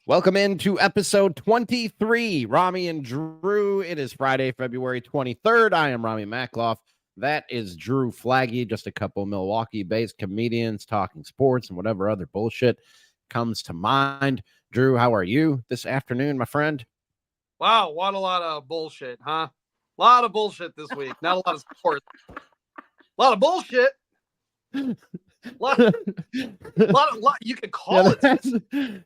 Welcome into episode 23, Ramie and Drew. It is Friday, February 23rd. I am Ramie Makloff. That is Drew Flaggy, just a couple Milwaukee-based comedians talking sports and whatever other bullshit comes to mind. Drew, how are you this afternoon, my friend? Wow, what a lot of bullshit, huh? A lot of bullshit this week. Not a lot of sports. A lot of bullshit. Lot, you could call it.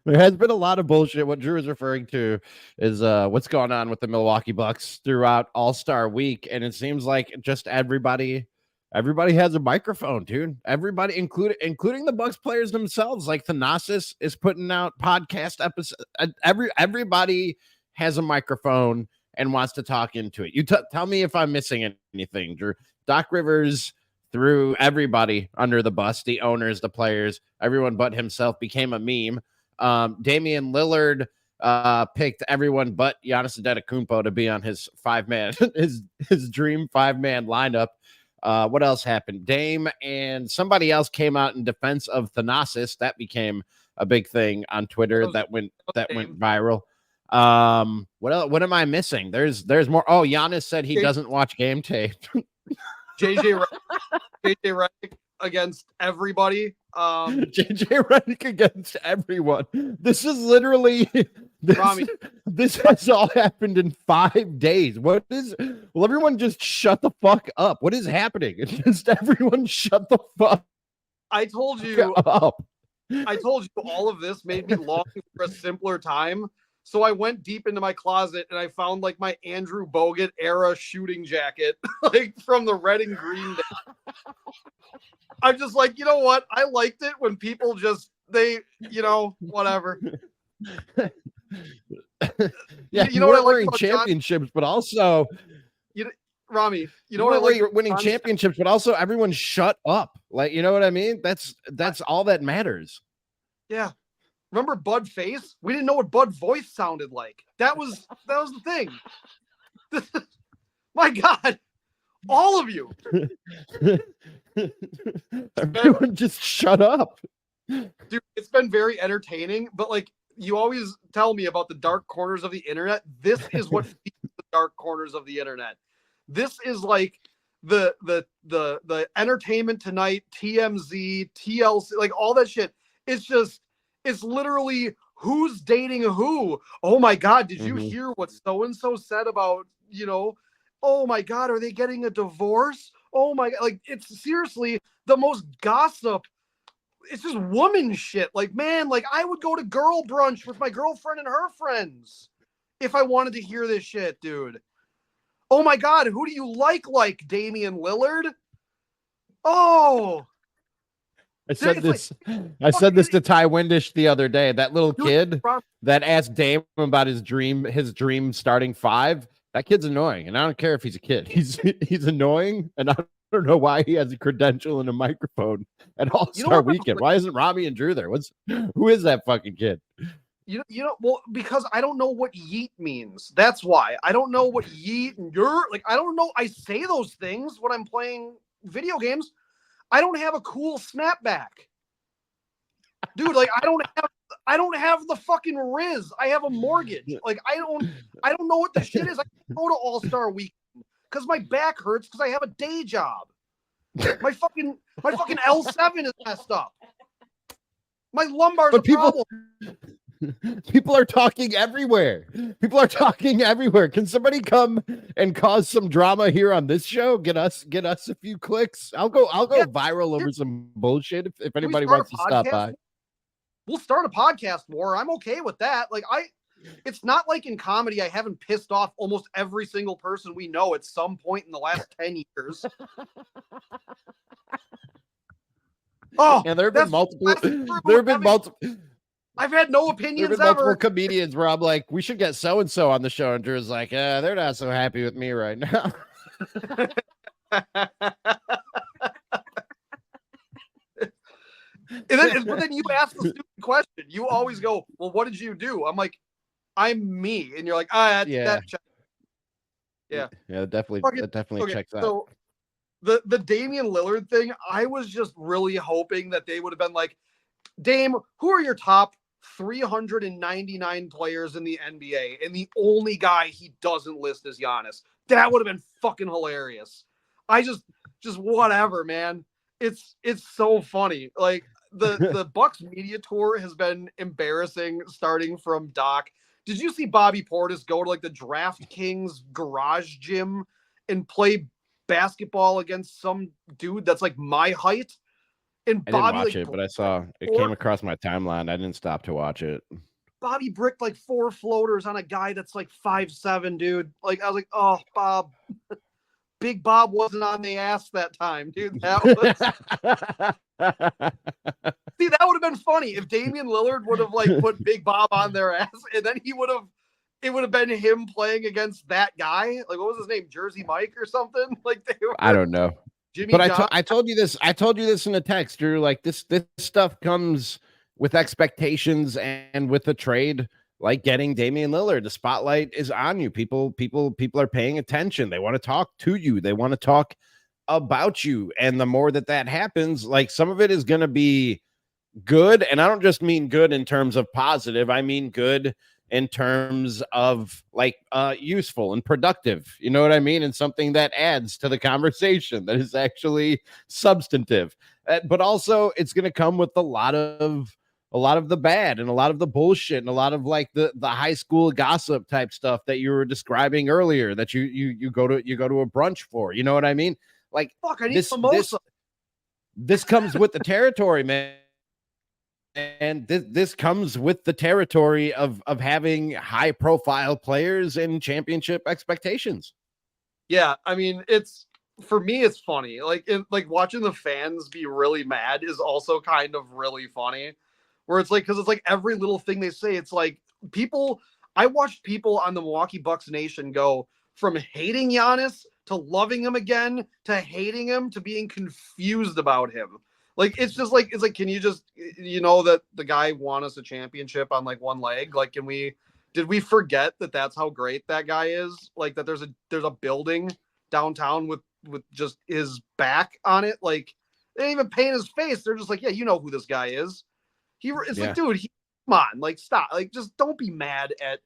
There has been a lot of bullshit. What Drew is referring to is what's going on with the Milwaukee Bucks throughout All-Star Week, and it seems like just everybody has a microphone, dude. Everybody, including the Bucks players themselves. Like Thanasis is putting out podcast episodes. Everybody has a microphone and wants to talk into it. You tell me if I'm missing anything, Drew. Doc Rivers threw everybody under the bus, the owners, the players, everyone but himself became a meme. Damian Lillard picked everyone but Giannis Antetokounmpo to be on his his dream 5-man lineup. What else happened? Dame and somebody else came out in defense of Thanasis. That became a big thing on Twitter. That went viral. What else? What am I missing? There's more. Oh, Giannis said he doesn't watch game tape. JJ Redick against everybody. JJ Redick against everyone. This is literally this has all happened in 5 days. What is? Well, everyone just shut the fuck up. What is happening? It's just everyone shut the fuck. I told you up. I told you all of this made me long for a simpler time. So I went deep into my closet and I found like my Andrew Bogut era shooting jacket, like from the red and green day. I'm just like, you know what? I liked it when people just, whatever. Yeah, you know what I like about championships, but also, Ramie, what I like about winning championships, but also everyone shut up. Like, you know what I mean? That's all that matters. Yeah. Remember Bud Face? We didn't know what Bud Voice sounded like. That was the thing. My God. All of you. Everyone just shut up. Dude, it's been very entertaining, but like you always tell me about the dark corners of the internet. This is what feeds the dark corners of the internet. This is like the Entertainment Tonight, TMZ, TLC, like all that shit. It's literally who's dating who. Oh my God, did you hear what so-and-so said about, oh my God, are they getting a divorce? Oh my God, like it's seriously the most gossip. It's just woman shit. Like, man, like I would go to girl brunch with my girlfriend and her friends if I wanted to hear this shit, dude. Oh my God, who do you like Damian Lillard? Oh, I said this to Ty Windish the other day. That little kid that asked Dame about his dream starting 5. That kid's annoying, and I don't care if he's a kid. He's annoying, and I don't know why he has a credential and a microphone at All-Star Weekend. Why isn't Ramie and Drew there? Who is that fucking kid? Well, because I don't know what yeet means. That's why. I don't know what yeet and you're like. I don't know. I say those things when I'm playing video games. I don't have a cool snapback. Dude, like I don't have the fucking Riz. I have a mortgage. Like I don't know what the shit is. I can't go to All-Star Weekend because my back hurts because I have a day job. My fucking L7 is messed up. My lumbar's a problem. People are talking everywhere. Can somebody come and cause some drama here on this show? Get us a few clicks. I'll go viral over some bullshit if anybody wants to stop by. We'll start a podcast war. I'm okay with that. Like it's not like in comedy I haven't pissed off almost every single person we know at some point in the last 10 years. Oh, and there have been multiple. I've had no opinions there have been multiple comedians where I'm like, we should get so-and-so on the show. And Drew's like, they're not so happy with me right now. But then you ask the stupid question. You always go, well, what did you do? I'm like, I'm me. And you're like, that checks. Yeah. Yeah, definitely checks out. So the Damian Lillard thing, I was just really hoping that they would have been like, Dame, who are your top 399 players in the NBA, and the only guy he doesn't list is Giannis. That would have been fucking hilarious. I just whatever, man. It's so funny. Like the Bucks media tour has been embarrassing, starting from Doc. Did you see Bobby Portis go to like the DraftKings garage gym and play basketball against some dude that's like my height? And I didn't Bobby watch like it, but I saw it came across my timeline. I didn't stop to watch it. Bobby bricked like 4 floaters on a guy that's like 5'7", dude. Like I was like, oh, Bob. Big Bob wasn't on the ass that time, dude. That was see, that would have been funny if Damian Lillard would have like put Big Bob on their ass, and then it would have been him playing against that guy. Like, what was his name? Jersey Mike or something? Like they were I don't know. Jimmy But John. I told you this. I told you this in a text, Drew. Like this stuff comes with expectations and with the trade. Like getting Damian Lillard, the spotlight is on you. People are paying attention. They want to talk to you. They want to talk about you. And the more that happens, like some of it is going to be good. And I don't just mean good in terms of positive. I mean good in terms of like useful and productive. You know what I mean? And something that adds to the conversation that is actually substantive. But also it's going to come with a lot of the bad and a lot of the bullshit and a lot of like the high school gossip type stuff that you were describing earlier that you go to a brunch for. You know what I mean? Like Fuck, I need mimosa. This comes with the territory, man. And this comes with the territory of having high profile players and championship expectations. Yeah, I mean, for me, it's funny. Like watching the fans be really mad is also kind of really funny. Where it's like, because it's like every little thing they say, it's like I watched people on the Milwaukee Bucks Nation go from hating Giannis to loving him again to hating him to being confused about him. Like, it's like, can you just, that the guy won us a championship on like one leg? Like, did we forget that that's how great that guy is? Like that there's a building downtown with just his back on it. Like they didn't even paint his face. They're just like, yeah, you know who this guy is. Like, dude, come on, like, stop. Like, just don't be mad at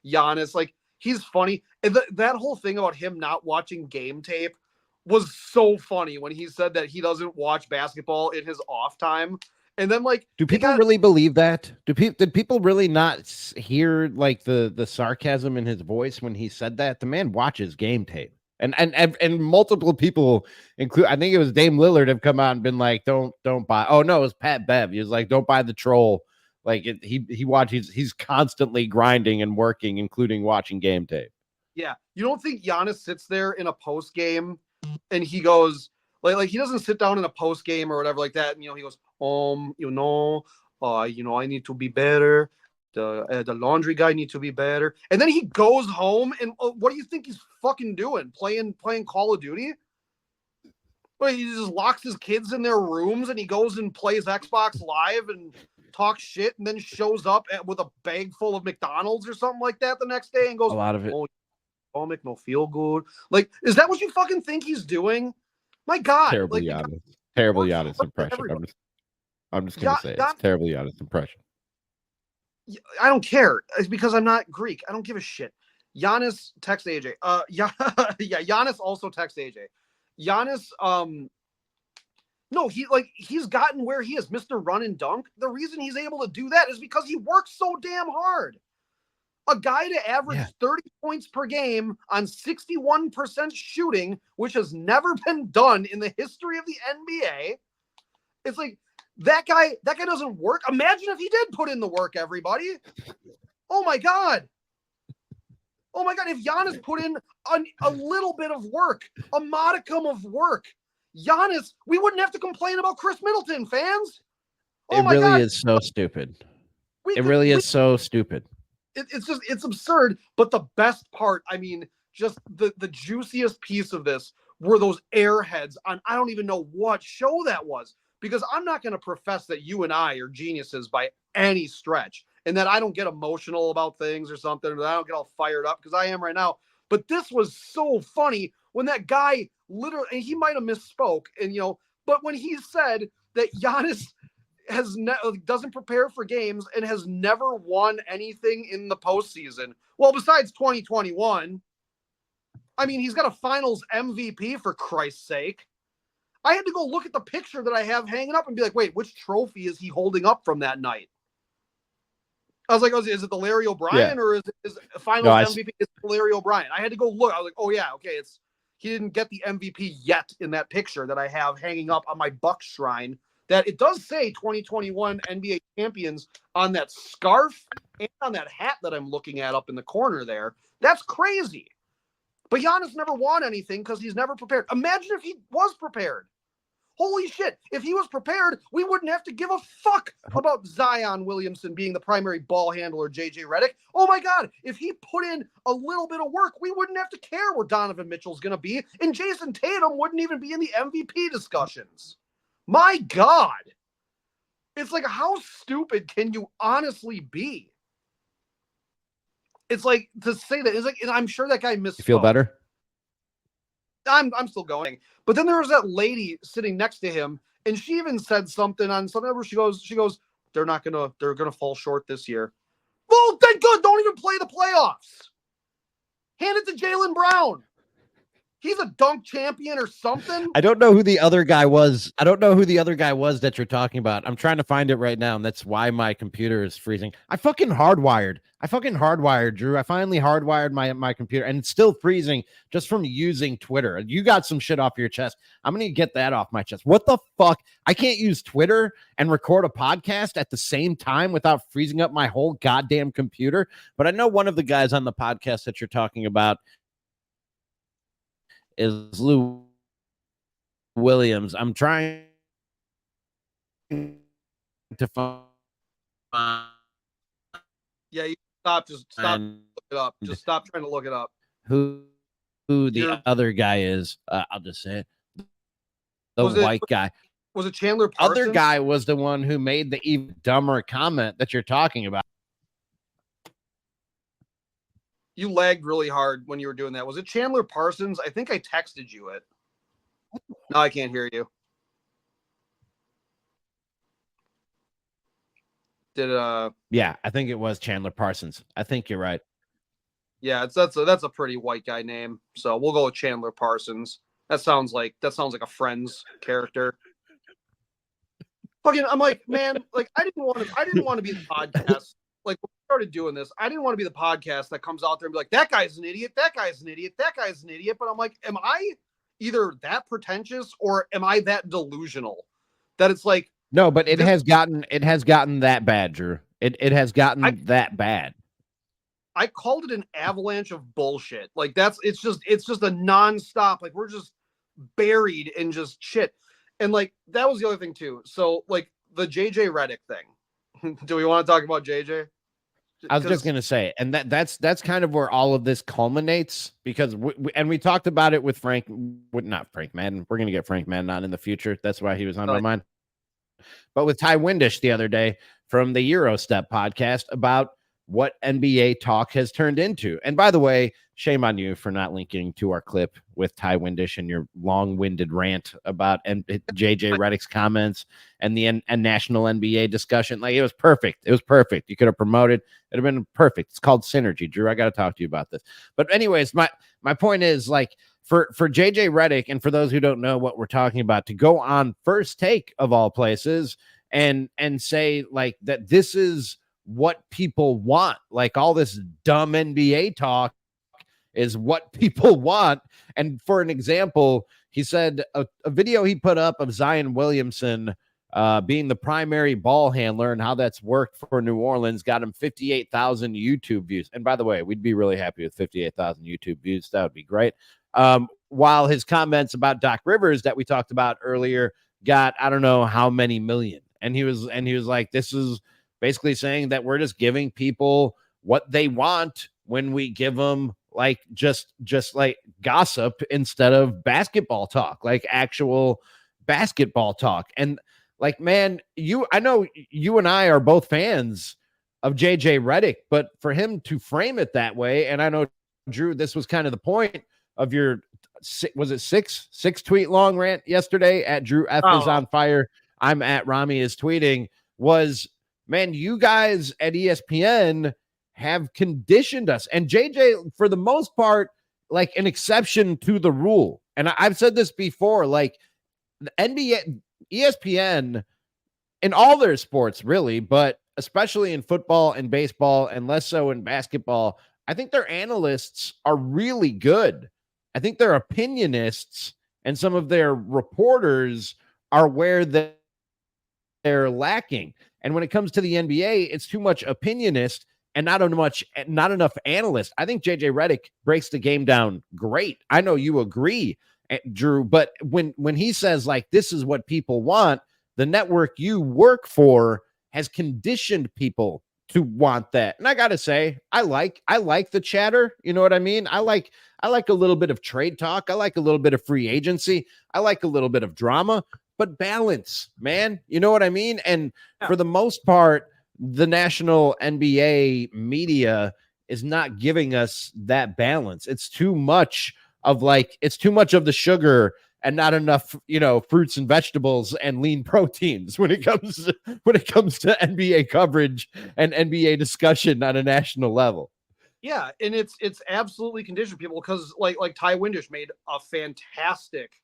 Giannis. Like, he's funny. And that whole thing about him not watching game tape was so funny when he said that he doesn't watch basketball in his off time. And then, like, do people really believe that? Did people really not hear like the sarcasm in his voice when he said that? The man watches game tape. And multiple people, include I think it was Dame Lillard, have come out and been like, don't buy. Oh no, it was Pat Bev. He was like, don't buy the troll. Like he watches. He's constantly grinding and working, including watching game tape. Yeah, you don't think Giannis sits there in a post game and he goes like he doesn't sit down in a post game or whatever like that. And, he goes, I need to be better. The laundry guy needs to be better. And then he goes home and what do you think he's fucking doing? Playing Call of Duty? Well, he just locks his kids in their rooms and he goes and plays Xbox Live and talks shit and then shows up with a bag full of McDonald's or something like that the next day and goes, a lot of it. Oh, make no feel good. Like, is that what you fucking think he's doing? My God. Terrible Giannis. Terrible Giannis impression. I'm just going to say it's terrible Giannis impression. I don't care. It's because I'm not Greek. I don't give a shit. Giannis text AJ. Yeah, Giannis also text AJ. Giannis, no, he's gotten where he is, Mr. Run and Dunk. The reason he's able to do that is because he works so damn hard. A guy to average 30 points per game on 61% shooting, which has never been done in the history of the NBA. It's like that guy doesn't work. Imagine if he did put in the work, everybody. Oh my God. If Giannis put in a little bit of work, a modicum of work, Giannis, we wouldn't have to complain about Chris Middleton, fans. Oh my God. Is so stupid. It really is so stupid. It's absurd. But the best part, I mean, just the juiciest piece of this were those airheads on, I don't even know what show that was, because I'm not going to profess that you and I are geniuses by any stretch and that I don't get emotional about things or something, or that I don't get all fired up, because I am right now. But this was so funny when that guy literally, and he might have misspoke, and but when he said that Giannis doesn't prepare for games and has never won anything in the postseason. Well, besides 2021, I mean, he's got a Finals MVP for Christ's sake. I had to go look at the picture that I have hanging up and be like, wait, which trophy is he holding up from that night? I was like, oh, is it the Larry O'Brien or is Finals MVP? It's Larry O'Brien. I had to go look. I was like, oh yeah, okay, he didn't get the MVP yet in that picture that I have hanging up on my Bucks shrine. That it does say 2021 NBA champions on that scarf and on that hat that I'm looking at up in the corner there. That's crazy. But Giannis never won anything because he's never prepared. Imagine if he was prepared. Holy shit. If he was prepared, we wouldn't have to give a fuck about Zion Williamson being the primary ball handler, JJ Redick. Oh my God. If he put in a little bit of work, we wouldn't have to care where Donovan Mitchell's going to be. And Jason Tatum wouldn't even be in the MVP discussions. My God. It's like, how stupid can you honestly be? It's like to say that. It's like, and I'm sure that guy misspoke. You feel better? I'm still going. But then there was that lady sitting next to him, and she even said something on something where she goes, they're gonna fall short this year. Well, then good. Don't even play the playoffs. Hand it to Jaylen Brown. He's a dunk champion or something. I don't know who the other guy was. That you're talking about. I'm trying to find it right now, and that's why my computer is freezing. I fucking hardwired, Drew. I finally hardwired my computer, and it's still freezing just from using Twitter. You got some shit off your chest. I'm going to get that off my chest. What the fuck? I can't use Twitter and record a podcast at the same time without freezing up my whole goddamn computer. But I know one of the guys on the podcast that you're talking about is Lou Williams. I'm trying to find. Yeah, you stop. Just stop. Look it up. Just stop trying to look it up. Who the other guy is? I'll just say it. The white guy. Was it Chandler Parsons? Other guy was the one who made the even dumber comment that you're talking about. You lagged really hard when you were doing that. Was it Chandler Parsons? I think I texted you it. No, I can't hear you. Yeah, I think it was Chandler Parsons. I think you're right. Yeah, that's a pretty white guy name. So we'll go with Chandler Parsons. That sounds like a Friends character. Fucking, I'm like, man, like I didn't want to be the podcast. Like when we started doing this, I didn't want to be the podcast that comes out there and be like, that guy's an idiot, that guy's an idiot, that guy's an idiot. But I'm like, am I either that pretentious or am I that delusional? That it's like, no, but it has gotten that bad, Drew. It has gotten that bad. I called it an avalanche of bullshit. Like it's just a nonstop. Like we're just buried in just shit. And like that was the other thing too. So like the JJ Redick thing. Do we want to talk about JJ? I was just gonna say, and that's kind of where all of this culminates because we talked about it with not Frank Madden. We're gonna get Frank Madden on in the future. That's why he was on my mind. But with Ty Windish the other day from the Eurostep podcast about what NBA talk has turned into. And by the way, shame on you for not linking to our clip with Ty Windish and your long-winded rant about JJ Redick's comments and the national NBA discussion. Like it was perfect. It was perfect. You could have promoted. It'd have been perfect. It's called synergy. Drew, I got to talk to you about this. But anyways, my point is like for JJ Redick and for those who don't know what we're talking about to go on First Take of all places and say like that this is what people want. Like all this dumb NBA talk is what people want. And for an example, he said a video he put up of Zion Williamson being the primary ball handler and how that's worked for New Orleans got him 58,000 YouTube views. And by the way, we'd be really happy with 58,000 YouTube views. That would be great. While his comments about Doc Rivers that we talked about earlier got, I don't know how many million. And he was like, this is basically saying that we're just giving people what they want when we give them like just like gossip instead of basketball talk, like actual basketball talk. And like, man, I know you and I are both fans of JJ Redick, but for him to frame it that way, and I know, Drew, this was kind of the point of your, was it six tweet long rant yesterday at Drew F is on fire I'm at Ramie is tweeting was, man, you guys at ESPN have conditioned us. And JJ, for the most part, like an exception to the rule. And I've said this before, like the NBA, ESPN, in all their sports, really, but especially in football and baseball, and less so in basketball, I think their analysts are really good. I think their opinionists and some of their reporters are where they're lacking. And when it comes to the NBA, it's too much opinionist and not enough analyst. I think JJ Redick breaks the game down great. I know you agree, Drew, but when he says like this is what people want, the network you work for has conditioned people to want that. And I gotta say, I like the chatter. You know what I mean? I like a little bit of trade talk. I like a little bit of free agency. I like a little bit of drama, but balance, man. You know what I mean? And for the most part, the national NBA media is not giving us that balance. It's too much of the sugar and not enough, fruits and vegetables and lean proteins when it comes to NBA coverage and NBA discussion on a national level. Yeah, and it's absolutely conditioned people because like Ty Windish made a fantastic,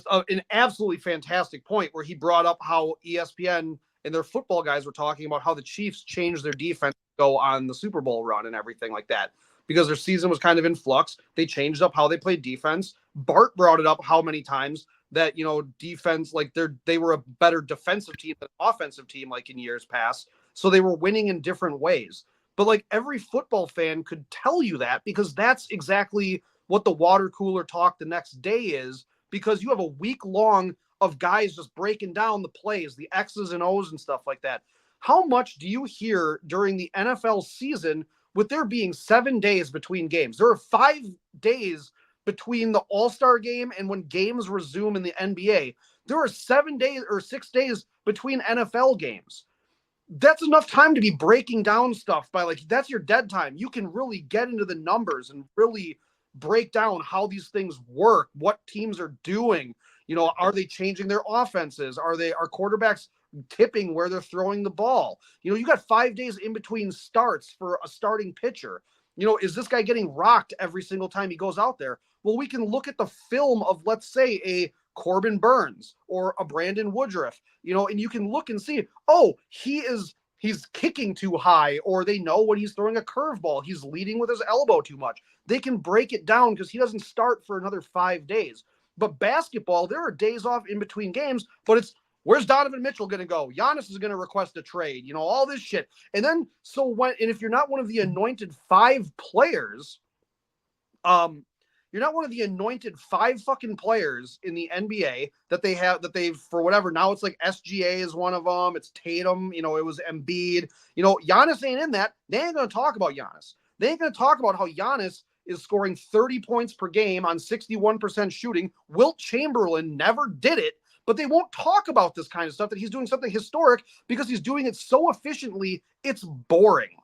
an absolutely fantastic point where he brought up how ESPN and their football guys were talking about how the Chiefs changed their defense to go on the Super Bowl run and everything like that because their season was kind of in flux. They changed up how they played defense. Bart brought it up how many times that, defense, like they were a better defensive team than an offensive team, like in years past. So they were winning in different ways. But like every football fan could tell you that because that's exactly what the water cooler talk the next day is, because you have a week long of guys just breaking down the plays, the X's and O's and stuff like that. How much do you hear during the NFL season with there being 7 days between games? There are 5 days between the All-Star game and when games resume in the NBA. There are 7 days or 6 days between NFL games. That's enough time to be breaking down stuff by that's your dead time. You can really get into the numbers and really break down how these things work, what teams are doing. Are they changing their offenses? Are quarterbacks tipping where they're throwing the ball? You got 5 days in between starts for a starting pitcher. Is this guy getting rocked every single time he goes out there? Well, we can look at the film of, let's say, a Corbin Burns or a Brandon Woodruff, and you can look and see, he's kicking too high, or they know when he's throwing a curveball, he's leading with his elbow too much. They can break it down because he doesn't start for another 5 days. But basketball, there are days off in between games, but it's where's Donovan Mitchell going to go? Giannis is going to request a trade, all this shit. And then, if you're not one of the anointed 5 players, you're not one of the anointed 5 fucking players in the NBA that they've, for whatever, now it's like SGA is one of them. It's Tatum, it was Embiid. Giannis ain't in that. They ain't going to talk about Giannis. They ain't going to talk about how Giannis is scoring 30 points per game on 61% shooting. Wilt Chamberlain never did it, but they won't talk about this kind of stuff, that he's doing something historic because he's doing it so efficiently, it's boring.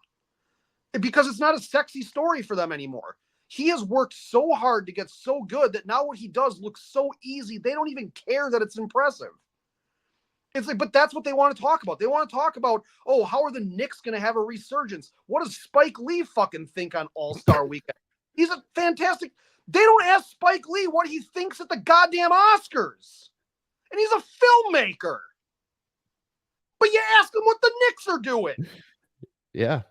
Because it's not a sexy story for them anymore. He has worked so hard to get so good that now what he does looks so easy, they don't even care that it's impressive. It's like, but that's what they want to talk about. They want to talk about, how are the Knicks going to have a resurgence? What does Spike Lee fucking think on All-Star Weekend? He's a fantastic. They don't ask Spike Lee what he thinks at the goddamn Oscars. And he's a filmmaker. But you ask him what the Knicks are doing. Yeah.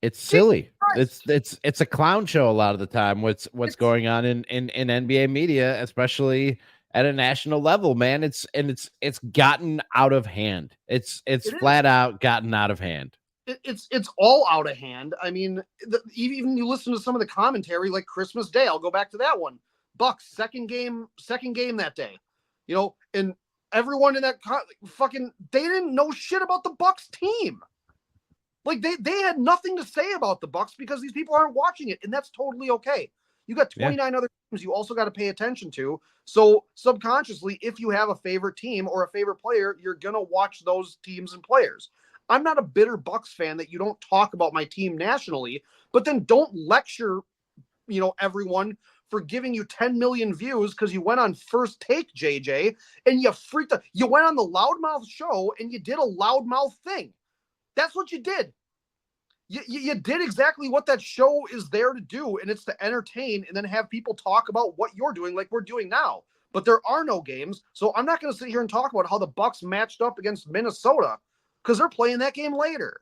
It's silly. It's a clown show a lot of the time. What's going on in NBA media, especially at a national level, man. It's gotten out of hand. It's flat out gotten out of hand. It's all out of hand. I mean, even you listen to some of the commentary, like Christmas Day. I'll go back to that one. Bucks second game that day. And everyone in that they didn't know shit about the Bucks team. Like they had nothing to say about the Bucks because these people aren't watching it, and that's totally okay. You got 29 other teams you also got to pay attention to. So subconsciously, if you have a favorite team or a favorite player, you're gonna watch those teams and players. I'm not a bitter Bucks fan that you don't talk about my team nationally, but then don't lecture, everyone for giving you 10 million views because you went on First Take, JJ, and you went on the Loudmouth show and you did a loudmouth thing. That's what you did. You did exactly what that show is there to do, and it's to entertain and then have people talk about what you're doing like we're doing now. But there are no games, so I'm not going to sit here and talk about how the Bucks matched up against Minnesota because they're playing that game later.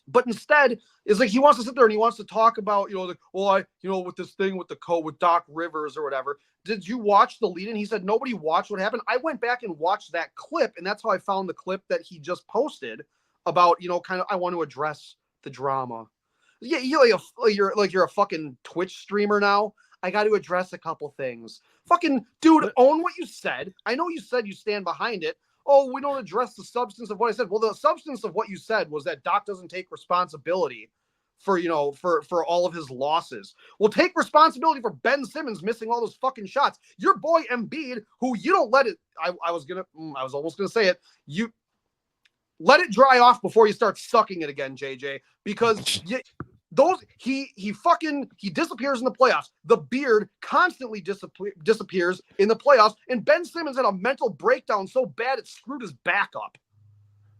But instead, it's like he wants to sit there and he wants to talk about, with this thing with with Doc Rivers or whatever. Did you watch the lead-in? He said nobody watched what happened. I went back and watched that clip, and that's how I found the clip that he just posted about, kind of, I want to address the drama. Yeah, you're a fucking Twitch streamer now. I got to address a couple things. Fucking dude, own what you said. I know you said you stand behind it. Oh, we don't address the substance of what I said. Well, the substance of what you said was that Doc doesn't take responsibility for all of his losses. Well, take responsibility for Ben Simmons missing all those fucking shots. Your boy Embiid, who you don't let it. I was almost gonna say it. You let it dry off before you start sucking it again, JJ, because he disappears in the playoffs. The beard constantly disappears in the playoffs, and Ben Simmons had a mental breakdown so bad it screwed his back up.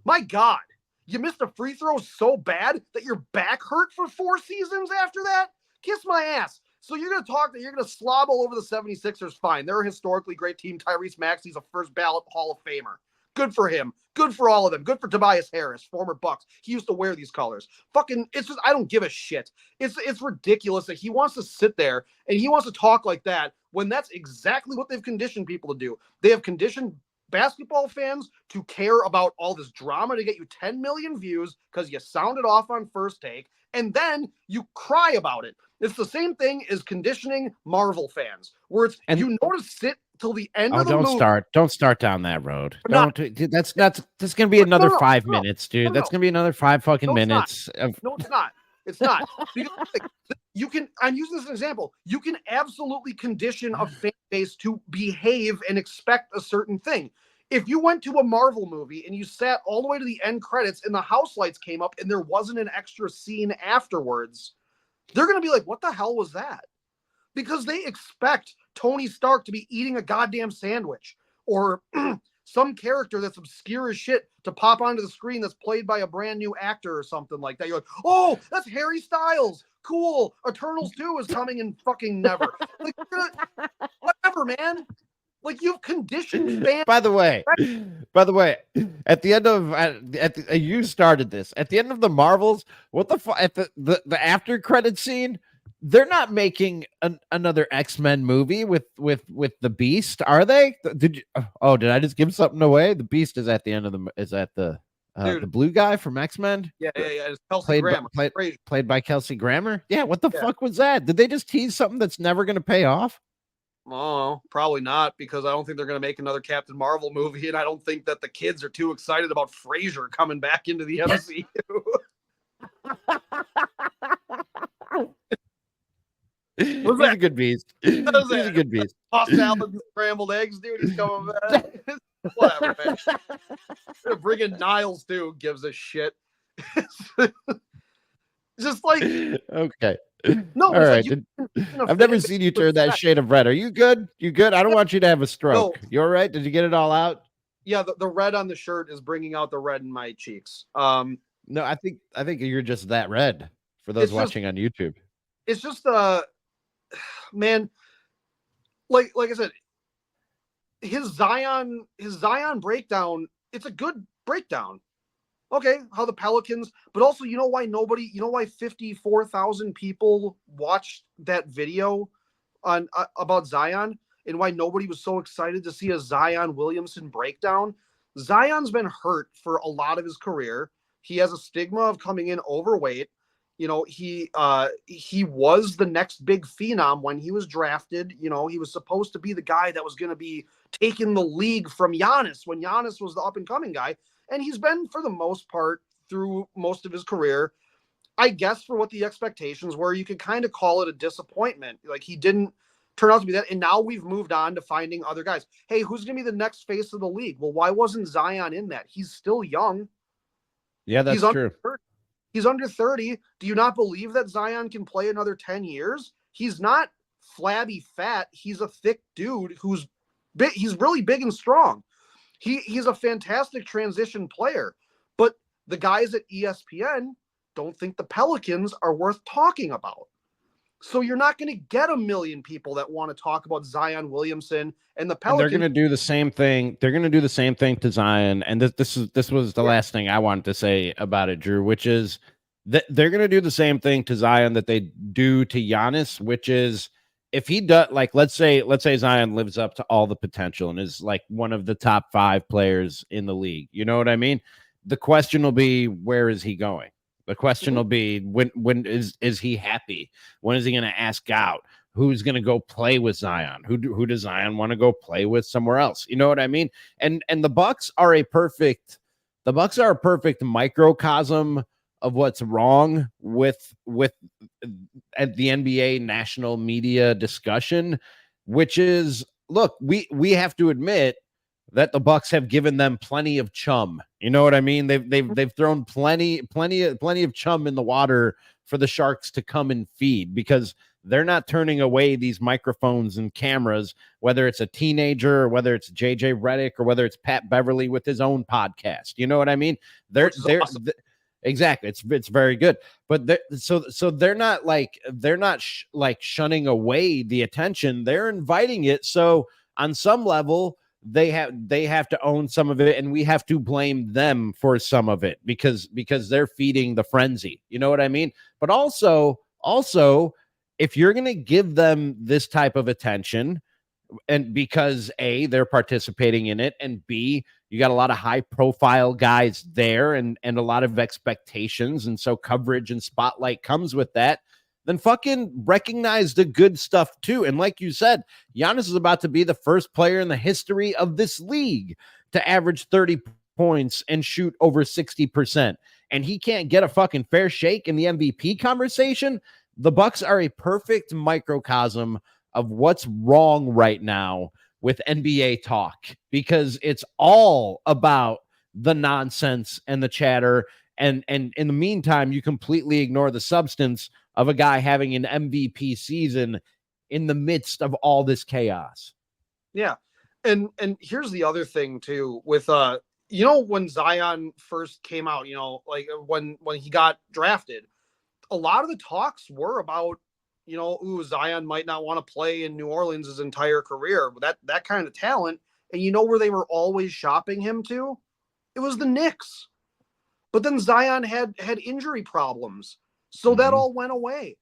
My God, you missed a free throw so bad that your back hurt for 4 seasons after that? Kiss my ass. So you're going to slob all over the 76ers. Fine. They're a historically great team. Tyrese Maxey's a first ballot Hall of Famer. Good for him. Good for all of them. Good for Tobias Harris, former Bucks. He used to wear these colors. It's just, I don't give a shit. It's ridiculous that he wants to sit there and he wants to talk like that when that's exactly what they've conditioned people to do. They have conditioned basketball fans to care about all this drama to get you 10 million views because you sounded off on First Take, and then you cry about it. It's the same thing as conditioning Marvel fans, where it's you know to sit till the end of the movie. Don't start down that road. That's gonna be another 5 minutes, dude. That's gonna be another 5 fucking minutes. No, it's not. It's not. Because I'm using this as an example. You can absolutely condition a fan base to behave and expect a certain thing. If you went to a Marvel movie and you sat all the way to the end credits and the house lights came up and there wasn't an extra scene afterwards, they're going to be like, what the hell was that? Because they expect Tony Stark to be eating a goddamn sandwich or some character that's obscure as shit to pop onto the screen that's played by a brand new actor or something like that. You're like, oh, that's Harry Styles. Cool. Eternals 2 is coming in fucking never. Like, whatever, man. Like, you've conditioned fans. By the way, at the end of you started this. At the end of the Marvels, what the fuck? At the after credit scene, they're not making another X-Men movie with the Beast, are they? Did I just give something away? The Beast is at the end of the blue guy from X-Men. Yeah. It's Kelsey Grammer. Played by Kelsey Grammer. Yeah, what the fuck was that? Did they just tease something that's never going to pay off? Oh, probably not, because I don't think they're going to make another Captain Marvel movie, and I don't think that the kids are too excited about Frasier coming back into the MCU. He's a good beast. He's a good beast. Tossed salad and scrambled eggs, dude. He's coming back. Whatever, man. They're bringing Niles, too. Gives a shit. Just like... Okay. No, all right. I've never seen you turn that shade of red. Are you good? You good? I don't want you to have a stroke. No. You all right? Did you get it all out? Yeah, the red on the shirt is bringing out the red in my cheeks. No, I think you're just that red for those watching on YouTube. It's just man, like I said, his Zion breakdown, it's a good breakdown. Okay, how the Pelicans, but also, you know why 54,000 people watched that video on about Zion, and why nobody was so excited to see a Zion Williamson breakdown? Zion's been hurt for a lot of his career. He has a stigma of coming in overweight. You know, he was the next big phenom when he was drafted. You know, he was supposed to be the guy that was going to be taking the league from Giannis when Giannis was the up and coming guy. And he's been, for the most part, through most of his career, I guess, for what the expectations were, you could kind of call it a disappointment. Like, he didn't turn out to be that. And now we've moved on to finding other guys. Hey, who's going to be the next face of the league? Well, why wasn't Zion in that? He's still young. Yeah, that's true. He's under 30. Do you not believe that Zion can play another 10 years? He's not flabby fat. He's a thick dude who's big. He's really big and strong. He's a fantastic transition player. But the guys at ESPN don't think the Pelicans are worth talking about. So you're not going to get a million people that want to talk about Zion Williamson and the Pelicans. And they're going to do the same thing. They're going to do the same thing to Zion. And this was the last thing I wanted to say about it, Drew, which is that they're going to do the same thing to Zion that they do to Giannis, which is if he does, like, let's say Zion lives up to all the potential and is like one of the top 5 players in the league. You know what I mean? The question will be, where is he going? The question will be, when is he happy? When is he going to ask out? Who's going to go play with Zion? Who does Zion want to go play with somewhere else? You know what I mean? And the Bucks are a perfect microcosm of what's wrong with at the NBA national media discussion, which is, look, we have to admit that the Bucks have given them plenty of chum. You know what I mean? They've thrown plenty of chum in the water for the Sharks to come and feed, because they're not turning away these microphones and cameras, whether it's a teenager or whether it's JJ Redick or whether it's Pat Beverly with his own podcast. You know what I mean? They're awesome. Exactly. It's very good. But they're not like shunning away the attention. They're inviting it. So on some level, they have to own some of it, and we have to blame them for some of it because they're feeding the frenzy. You know what I mean? But also, if you're going to give them this type of attention, and because A, they're participating in it, and B, you got a lot of high profile guys there and a lot of expectations, and so coverage and spotlight comes with that, then fucking recognize the good stuff too. And like you said, Giannis is about to be the first player in the history of this league to average 30 points and shoot over 60%. And he can't get a fucking fair shake in the MVP conversation. The Bucks are a perfect microcosm of what's wrong right now with NBA talk, because it's all about the nonsense and the chatter. And in the meantime, you completely ignore the substance of a guy having an MVP season in the midst of all this chaos. Yeah. And here's the other thing too, with when Zion first came out, like when he got drafted, a lot of the talks were about, Zion might not want to play in New Orleans his entire career, but that kind of talent. And you know where they were always shopping him to? It was the Knicks. But then Zion had injury problems. So that all went away.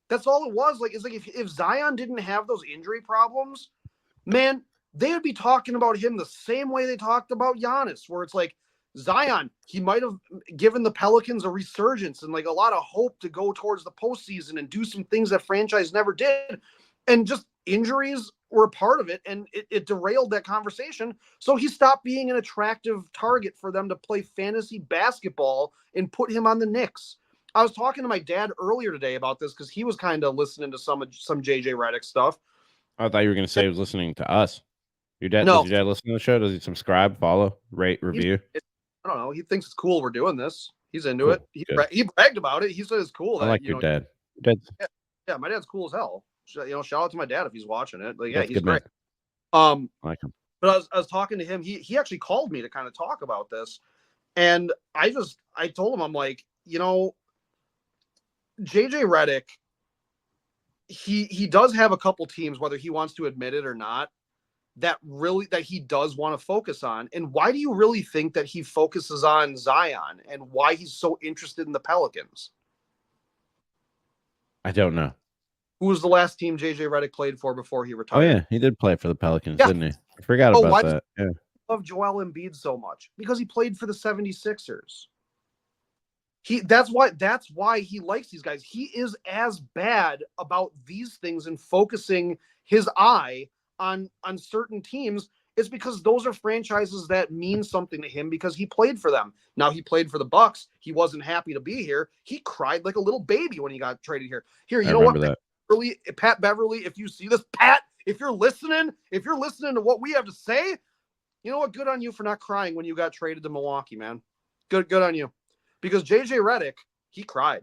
That's all it was. Like, it's like if Zion didn't have those injury problems, man, they would be talking about him the same way they talked about Giannis, where it's like, Zion, he might have given the Pelicans a resurgence and like a lot of hope to go towards the postseason and do some things that franchise never did. And just injuries were a part of it, and it derailed that conversation. So he stopped being an attractive target for them to play fantasy basketball and put him on the Knicks. I was talking to my dad earlier today about this because he was kind of listening to some JJ Redick stuff. I thought you were going to say he was listening to us. Your dad, No. Does your dad listen to the show? Does he subscribe, follow, rate, review? I don't know. He thinks it's cool we're doing this. He's into it. He bragged about it. He said it's cool. I like your dad. Yeah, my dad's cool as hell. Shout out to my dad if he's watching it. Like, yeah, That's he's great. I like him. But I was talking to him. He actually called me to kind of talk about this, and I told him, I'm like, JJ Redick, he does have a couple teams, whether he wants to admit it or not, that he does want to focus on. And why do you really think that he focuses on Zion, and why he's so interested in the Pelicans? I don't know. Who was the last team JJ Redick played for before he retired? Oh yeah, he did play for the Pelicans, didn't he? I forgot about that. Yeah. I love Joel Embiid so much because he played for the 76ers. That's why he likes these guys. He is as bad about these things and focusing his eye on certain teams. It's because those are franchises that mean something to him because he played for them. Now he played for the Bucks. He wasn't happy to be here. He cried like a little baby when he got traded here. You know what? Pat Beverly, if you see this, Pat, if you're listening to what we have to say, you know what? Good on you for not crying when you got traded to Milwaukee, man. Good on you. Because JJ Redick, he cried.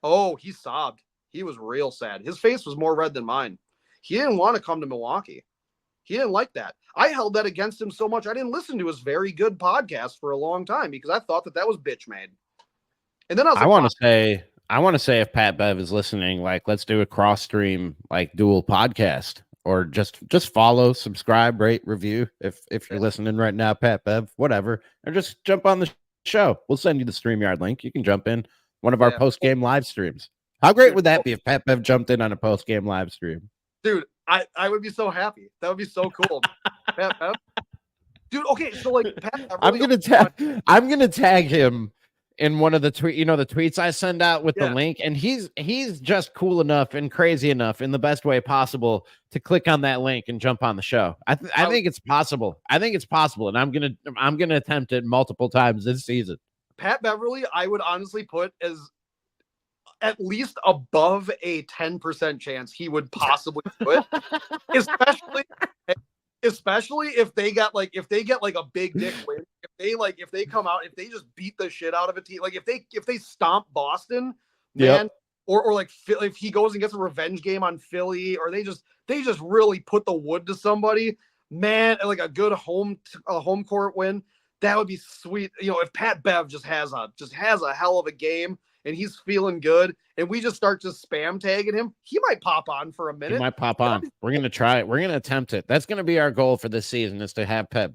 Oh, he sobbed. He was real sad. His face was more red than mine. He didn't want to come to Milwaukee. He didn't like that. I held that against him so much. I didn't listen to his very good podcast for a long time because I thought that was bitch made. And then I want to say if Pat Bev is listening, like, let's do a cross stream, like, dual podcast, or just follow, subscribe, rate, review. If you're listening right now, Pat Bev, whatever, or just jump on the show. We'll send you the StreamYard link. You can jump in one of our post game live streams. How great would that be if Pat Bev jumped in on a post game live stream? Dude, I would be so happy. That would be so cool. Pat Bev. Dude, okay, so like Pat, I'm gonna tag him in one of the tweets I send out with the link, and he's just cool enough and crazy enough in the best way possible to click on that link and jump on the show. I think it's possible. I think it's possible, and I'm gonna attempt it multiple times this season. Pat Beverly, I would honestly put as at least above a 10% chance he would possibly do it, especially if they get like a big dick win. If they come out, if they just beat the shit out of a team, like if they stomp Boston, man, or like if he goes and gets a revenge game on Philly, or they just really put the wood to somebody, man, like a good home court win, that would be sweet. You know, if Pat Bev just has a hell of a game and he's feeling good, and we just start spam tagging him, he might pop on for a minute. He might pop on. We're gonna try it. We're gonna attempt it. That's gonna be our goal for this season, is to have Pat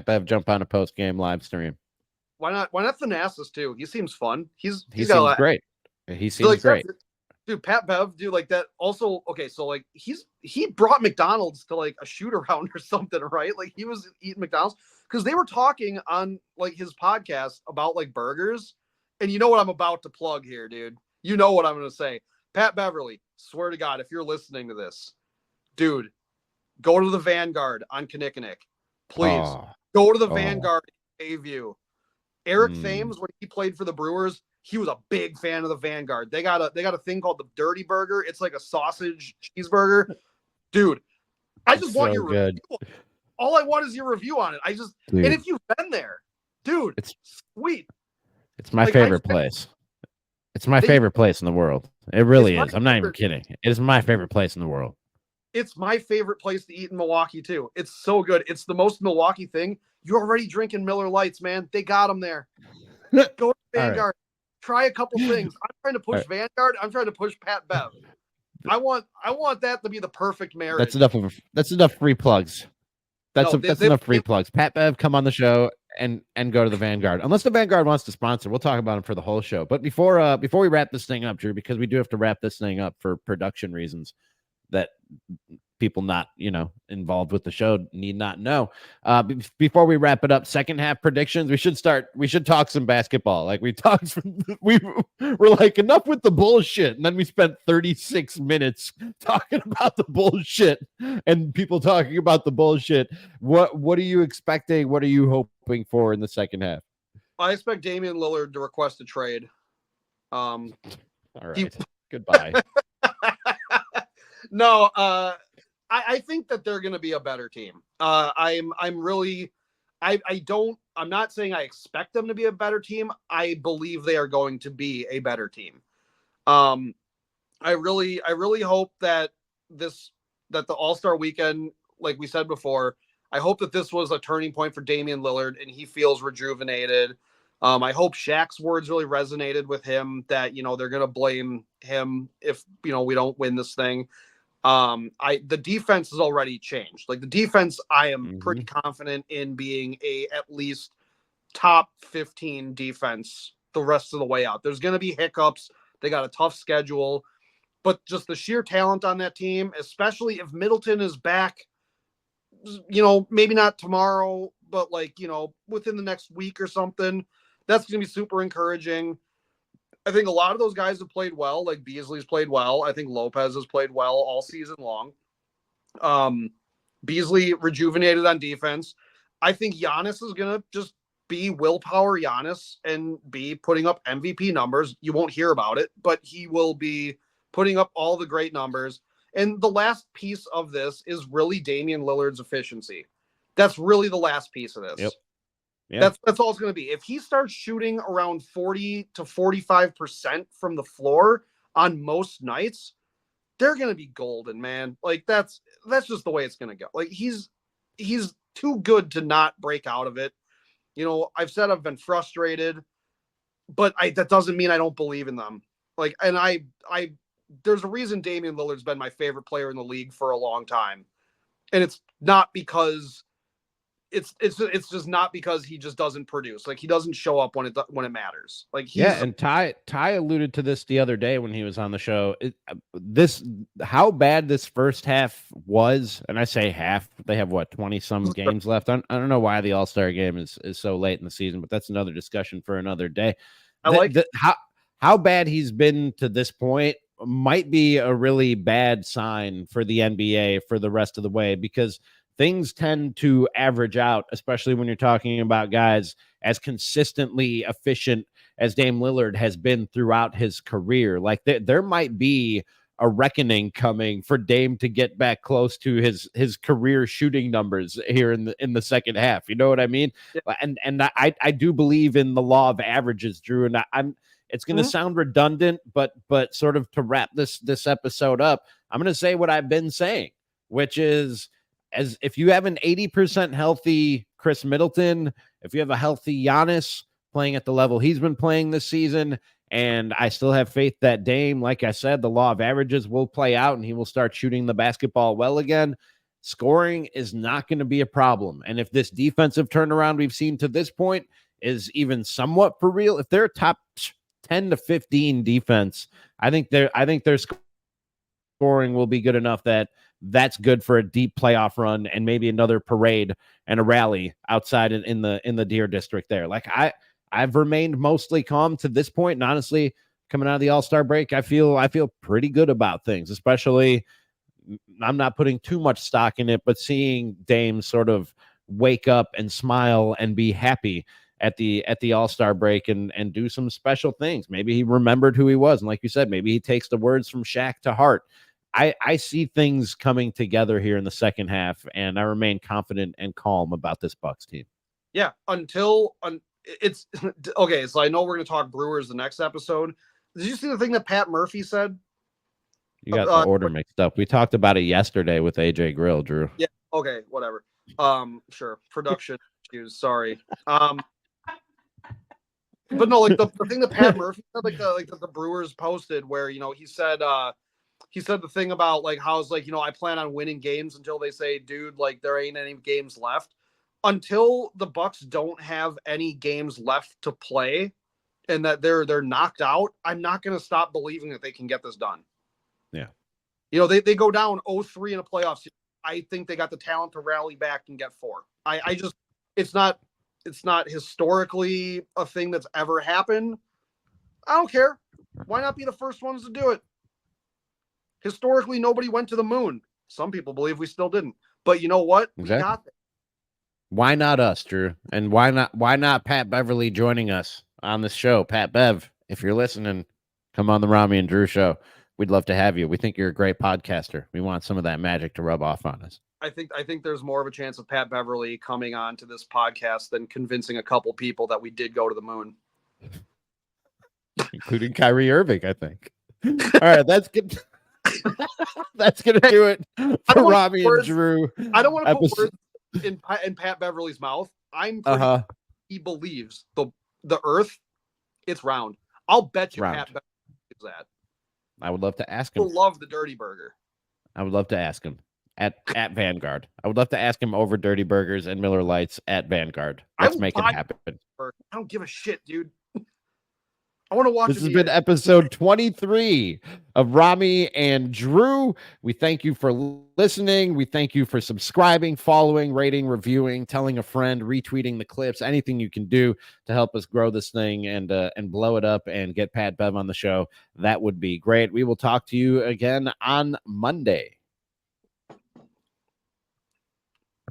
Bev jump on a post game live stream. Why not Thanasis too? He seems fun. He seems great. He seems great. Dude, Pat Bev, dude, like that. Also, okay, so like he brought McDonald's to like a shoot around or something, right? Like he was eating McDonald's because they were talking on like his podcast about like burgers. And you know what I'm about to plug here, dude. You know what I'm going to say. Pat Beverly, swear to God, if you're listening to this, dude, go to the Vanguard on Kinnickinnick. Please. Go to the Vanguard in Bayview. Eric Thames, when he played for the Brewers, he was a big fan of the Vanguard. They got a thing called the Dirty Burger. It's like a sausage cheeseburger. Dude, I just want your review. All I want is your review on it. And if you've been there, dude, it's sweet. It's my favorite place. It's my favorite place in the world. It really is. I'm not even kidding. It is my favorite place in the world. It's my favorite place to eat in Milwaukee, too. It's so good. It's the most Milwaukee thing. You're already drinking Miller Lights, man. They got them there. Go to Vanguard. Right. Try a couple things. I'm trying to push Vanguard. I'm trying to push Pat Bev. I want that to be the perfect marriage. That's enough free plugs. That's enough free plugs. Pat Bev, come on the show and go to the Vanguard. Unless the Vanguard wants to sponsor, we'll talk about them for the whole show. But before we wrap this thing up, Drew, because we do have to wrap this thing up for production reasons that people not involved with the show need not know. Before we wrap it up, second half predictions. We should talk some basketball. Like we were like, enough with the bullshit, and then we spent 36 minutes talking about the bullshit and people talking about the bullshit. What are you expecting? What are you hoping for in the second half? I expect Damian Lillard to request a trade. All right. Goodbye. No, I think that they're going to be a better team. I'm not saying I expect them to be a better team. I believe they are going to be a better team. I really hope that the All-Star weekend, like we said before, I hope that this was a turning point for Damian Lillard and he feels rejuvenated. I hope Shaq's words really resonated with him, that, they're going to blame him if, we don't win this thing. The defense has already changed. Like the defense, I am pretty confident in being at least top 15 defense the rest of the way out. There's going to be hiccups. They got a tough schedule, but just the sheer talent on that team, especially if Middleton is back, maybe not tomorrow, but within the next week or something, that's going to be super encouraging. I think a lot of those guys have played well. Like Beasley's played well. I think Lopez has played well all season long. Beasley rejuvenated on defense. I think Giannis is going to just be willpower Giannis and be putting up MVP numbers. You won't hear about it, but he will be putting up all the great numbers. And the last piece of this is really Damian Lillard's efficiency. That's really the last piece of this. Yep. Yeah. That's all it's going to be. If he starts shooting around 40 to 45% from the floor on most nights, they're gonna be golden, man. Like that's just the way it's gonna go. Like he's too good to not break out of it. I've said I've been frustrated, but that doesn't mean I don't believe in them. Like, and I there's a reason Damian Lillard's been my favorite player in the league for a long time, and it's not because it's just not because he just doesn't produce. Like he doesn't show up when it matters. Like and Ty alluded to this the other day when he was on the show. How bad this first half was, and I say half. They have what 20 some games left. I don't know why the All-Star game is so late in the season, but that's another discussion for another day. How bad he's been to this point might be a really bad sign for the NBA for the rest of the way, because things tend to average out, especially when you're talking about guys as consistently efficient as Dame Lillard has been throughout his career. Like there might be a reckoning coming for Dame to get back close to his career shooting numbers here in the second half. You know what I mean? Yeah. And I do believe in the law of averages, Drew. And it's going to sound redundant, but sort of to wrap this episode up, I'm going to say what I've been saying, which is, as if you have an 80% healthy Chris Middleton, if you have a healthy Giannis playing at the level he's been playing this season, and I still have faith that Dame, like I said, the law of averages will play out and he will start shooting the basketball well again. Scoring is not going to be a problem. And if this defensive turnaround we've seen to this point is even somewhat for real, if they're top 10 to 15 defense, I think their scoring will be good enough that's good for a deep playoff run and maybe another parade and a rally outside in the Deer District there. Like I've remained mostly calm to this point, and honestly, coming out of the All-Star break, I feel pretty good about things, especially I'm not putting too much stock in it, but seeing Dame sort of wake up and smile and be happy at the All-Star break and do some special things. Maybe he remembered who he was, and like you said, maybe he takes the words from Shaq to heart. I see things coming together here in the second half, and I remain confident and calm about this Bucks team. Yeah, until it's okay. So I know we're going to talk Brewers the next episode. Did you see the thing that Pat Murphy said? You got the order mixed up. We talked about it yesterday with AJ Grill, Drew. Yeah. Okay. Whatever. Sure. Production issues. Sorry. But no, like the thing that Pat Murphy said, like the Brewers posted, where he said the thing about like how it's like I plan on winning games until they say, dude, like there ain't any games left. Until the Bucks don't have any games left to play, and that they're knocked out, I'm not going to stop believing that they can get this done. Yeah. They go down 0-3 in a playoff. I think they got the talent to rally back and get 4. It's not historically a thing that's ever happened. I don't care. Why not be the first ones to do it? Historically, nobody went to the moon. Some people believe we still didn't. But you know what? Exactly. We got it. Why not us, Drew? And why not Pat Beverly joining us on this show? Pat Bev, if you're listening, come on the Ramie and Drew show. We'd love to have you. We think you're a great podcaster. We want some of that magic to rub off on us. I think there's more of a chance of Pat Beverly coming on to this podcast than convincing a couple people that we did go to the moon. Including Kyrie Irving, I think. All right, that's good. That's going to do it for Ramie and Drew. I don't want to put words in Pat Beverly's mouth. I'm pretty he believes the earth, it's round. I'll bet you Pat Beverly believes that. I would love to ask him. He'll love the Dirty Burger. I would love to ask him at Vanguard. I would love to ask him over Dirty Burgers and Miller Lights at Vanguard. Let's make it happen. I don't give a shit, dude. I want to watch. This has been episode 23 of Ramie and Drew. We thank you for listening. We thank you for subscribing, following, rating, reviewing, telling a friend, retweeting the clips, anything you can do to help us grow this thing and blow it up and get Pat Bev on the show. That would be great. We will talk to you again on Monday.